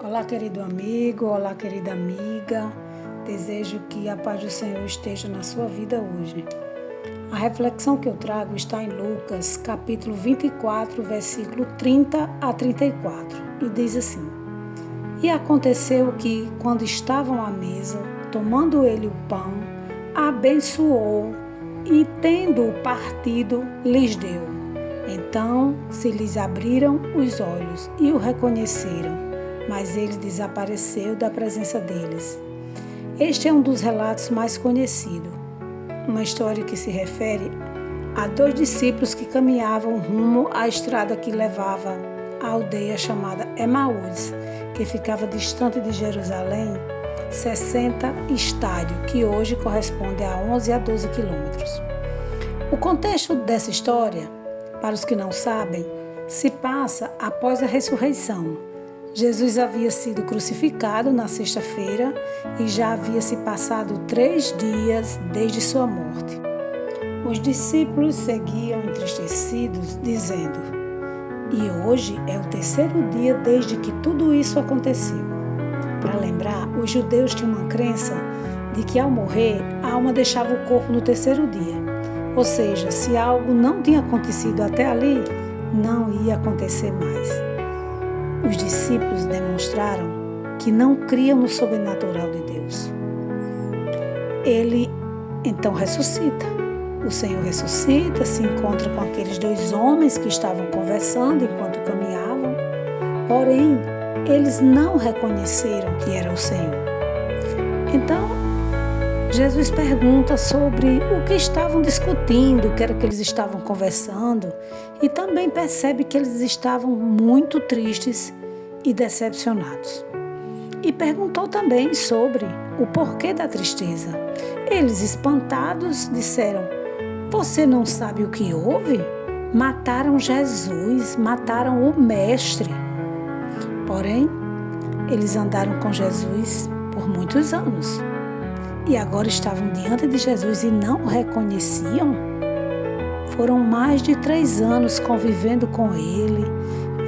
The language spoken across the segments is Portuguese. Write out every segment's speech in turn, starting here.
Olá, querido amigo, olá, querida amiga. Desejo que a paz do Senhor esteja na sua vida hoje. A reflexão que eu trago está em Lucas, capítulo 24, versículo 30 a 34, e diz assim: E aconteceu que, quando estavam à mesa, tomando ele o pão, abençoou e, tendo-o partido, lhes deu. Então se lhes abriram os olhos e o reconheceram, mas ele desapareceu da presença deles. Este é um dos relatos mais conhecidos. Uma história que se refere a dois discípulos que caminhavam rumo à estrada que levava à aldeia chamada Emaús, que ficava distante de Jerusalém 60 estádios, que hoje corresponde a 11 a 12 quilômetros. O contexto dessa história, para os que não sabem, se passa após a ressurreição. Jesus havia sido crucificado na sexta-feira e já havia se passado 3 dias desde sua morte. Os discípulos seguiam entristecidos, dizendo: E hoje é o 3º dia desde que tudo isso aconteceu. Para lembrar, os judeus tinham uma crença de que ao morrer, a alma deixava o corpo no 3º dia. Ou seja, se algo não tinha acontecido até ali, não ia acontecer mais. Os discípulos demonstraram que não criam no sobrenatural de Deus. Ele então ressuscita. O Senhor ressuscita, se encontra com aqueles 2 homens que estavam conversando enquanto caminhavam. Porém, eles não reconheceram que era o Senhor. Então, Jesus pergunta sobre o que estavam discutindo, o que era que eles estavam conversando, e também percebe que eles estavam muito tristes e decepcionados. E perguntou também sobre o porquê da tristeza. Eles, espantados, disseram: Você não sabe o que houve? Mataram Jesus, mataram o Mestre. Porém, eles andaram com Jesus por muitos anos. E agora estavam diante de Jesus e não o reconheciam? Foram mais de 3 anos convivendo com ele,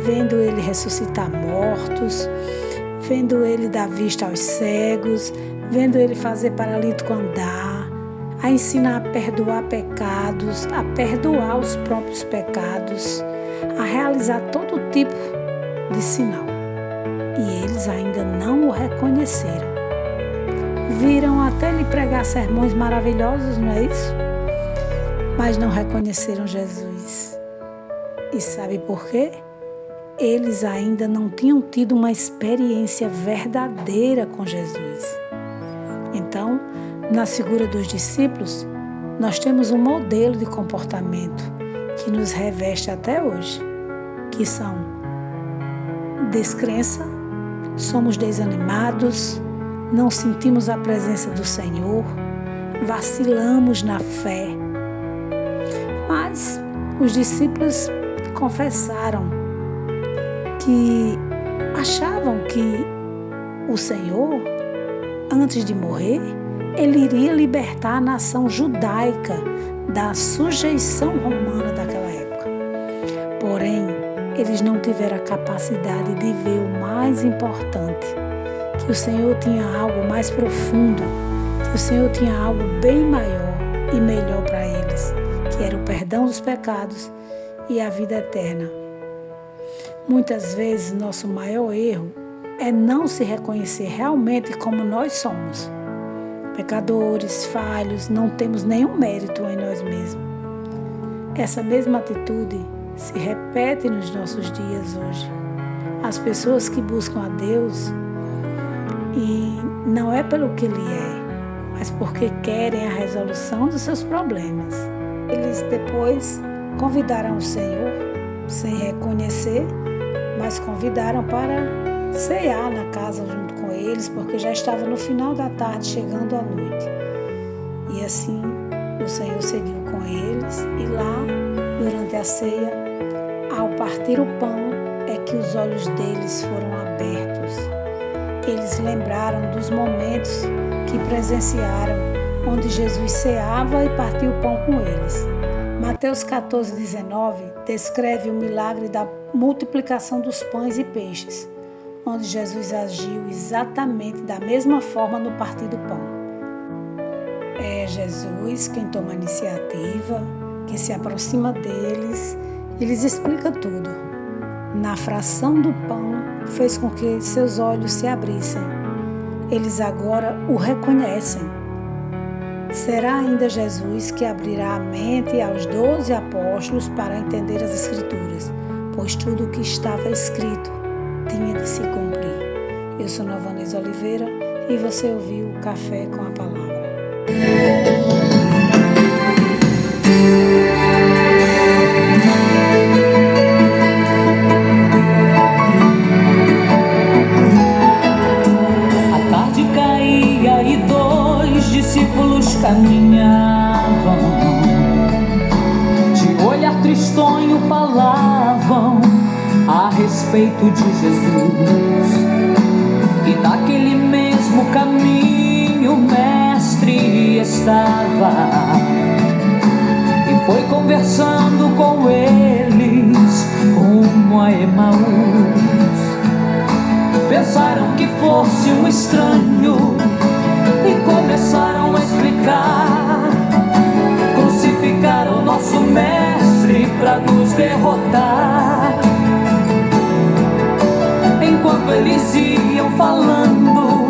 vendo ele ressuscitar mortos, vendo ele dar vista aos cegos, vendo ele fazer paralítico andar, a ensinar a perdoar pecados, a perdoar os próprios pecados, a realizar todo tipo de sinal. E eles ainda não o reconheceram. Viram até lhe pregar sermões maravilhosos, não é isso? Mas não reconheceram Jesus. E sabe por quê? Eles ainda não tinham tido uma experiência verdadeira com Jesus. Então, na figura dos discípulos, nós temos um modelo de comportamento que nos reveste até hoje, que são descrença, somos desanimados, não sentimos a presença do Senhor, vacilamos na fé. Mas os discípulos confessaram que achavam que o Senhor, antes de morrer, ele iria libertar a nação judaica da sujeição romana daquela época. Porém, eles não tiveram a capacidade de ver o mais importante, que o Senhor tinha algo mais profundo, que o Senhor tinha algo bem maior e melhor para eles, que era o perdão dos pecados e a vida eterna. Muitas vezes, nosso maior erro é não se reconhecer realmente como nós somos. Pecadores, falhos, não temos nenhum mérito em nós mesmos. Essa mesma atitude se repete nos nossos dias hoje. As pessoas que buscam a Deus, e não é pelo que Ele é, mas porque querem a resolução dos seus problemas. Eles depois convidaram o Senhor, sem reconhecer, mas convidaram para cear na casa junto com eles, porque já estava no final da tarde, chegando à noite. E assim, o Senhor seguiu com eles, e lá, durante a ceia, ao partir o pão, é que os olhos deles foram abertos. Eles lembraram dos momentos que presenciaram, onde Jesus ceava e partia o pão com eles. Mateus 14:19 descreve o milagre da multiplicação dos pães e peixes, onde Jesus agiu exatamente da mesma forma no partir do pão. É Jesus quem toma a iniciativa, que se aproxima deles e lhes explica tudo. Na fração do pão, fez com que seus olhos se abrissem. Eles agora o reconhecem. Será ainda Jesus que abrirá a mente aos 12 apóstolos para entender as Escrituras, pois tudo o que estava escrito tinha de se cumprir. Eu sou Novanese Oliveira e você ouviu o Café com a Palavra. A tarde caía e 2 discípulos caminhavam, de olhar tristonho falavam a respeito de Jesus. E naquele mesmo caminho o mestre estava, e foi conversando com eles rumo a Emaús. Pensaram que fosse um estranho e começaram a explicar. Crucificaram nosso mestre para nos derrotar. Enquanto eles iam falando,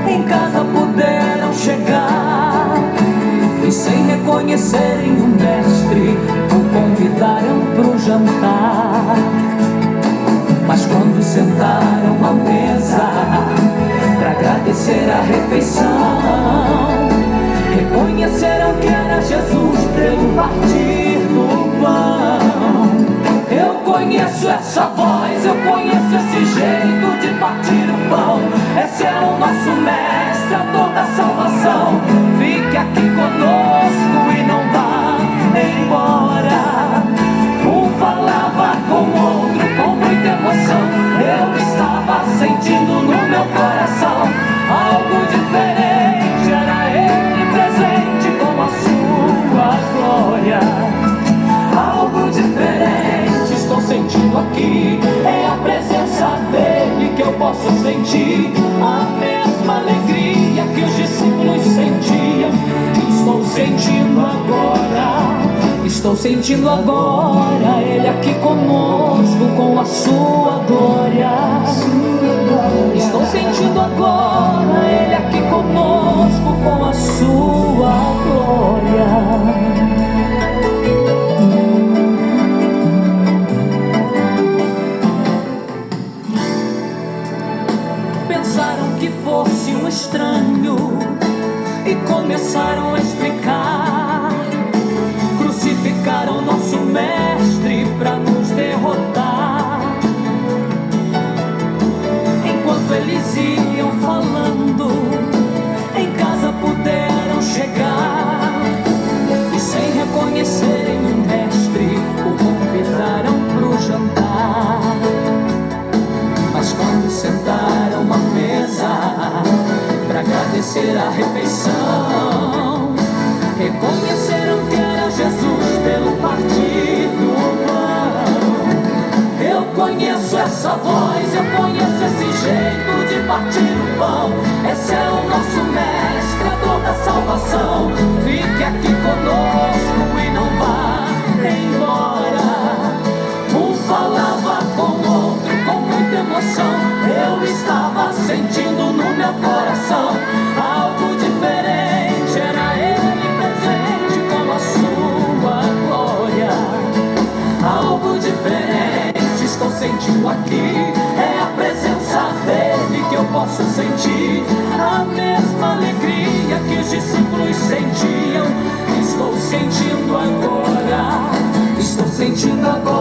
em casa puderam chegar, e sem reconhecerem o mestre, o convidaram pro jantar. Mas quando sentaram à mesa para agradecer a refeição, reconheceram que era Jesus pelo partir do pão. Eu conheço essa voz, eu conheço esse jeito de partir o pão. Esse é o nosso mestre, a toda salvação. Fique aqui conosco e não vá embora. Um falava com o outro com muita emoção. Eu estava sentindo no meu coração algo diferente. Era ele presente com a sua glória. Algo diferente estou sentindo aqui. É a presença dele que eu posso sentir. A mesma alegria que os discípulos sentiam, estou sentindo agora. Estou sentindo agora ele aqui conosco com a sua glória. Estou sentindo agora ele aqui conosco com a sua glória. Pensaram que fosse um estranho e começaram a explicar. Crucificaram nosso mestre para nos derrotar. Enquanto eles iam falando, em casa puderam chegar, e sem reconhecerem o mestre, o convidaram pro jantar. Mas quando sentaram à mesa para agradecer a refeição, reconheceram que era Jesus pelo partir do pão. Eu conheço essa voz, eu conheço esse jeito de partir o pão. Esse é o nosso mestre, a toda salvação. Fique aqui conosco e não vá embora. Um falava com o outro com muita emoção. Eu estava sentindo no meu coração algo diferente. Era ele presente com a sua glória. Algo diferente estou sentindo aqui. É a presença dele que eu posso sentir. A mesma alegria que os discípulos sentiam, estou sentindo agora. Estou sentindo agora.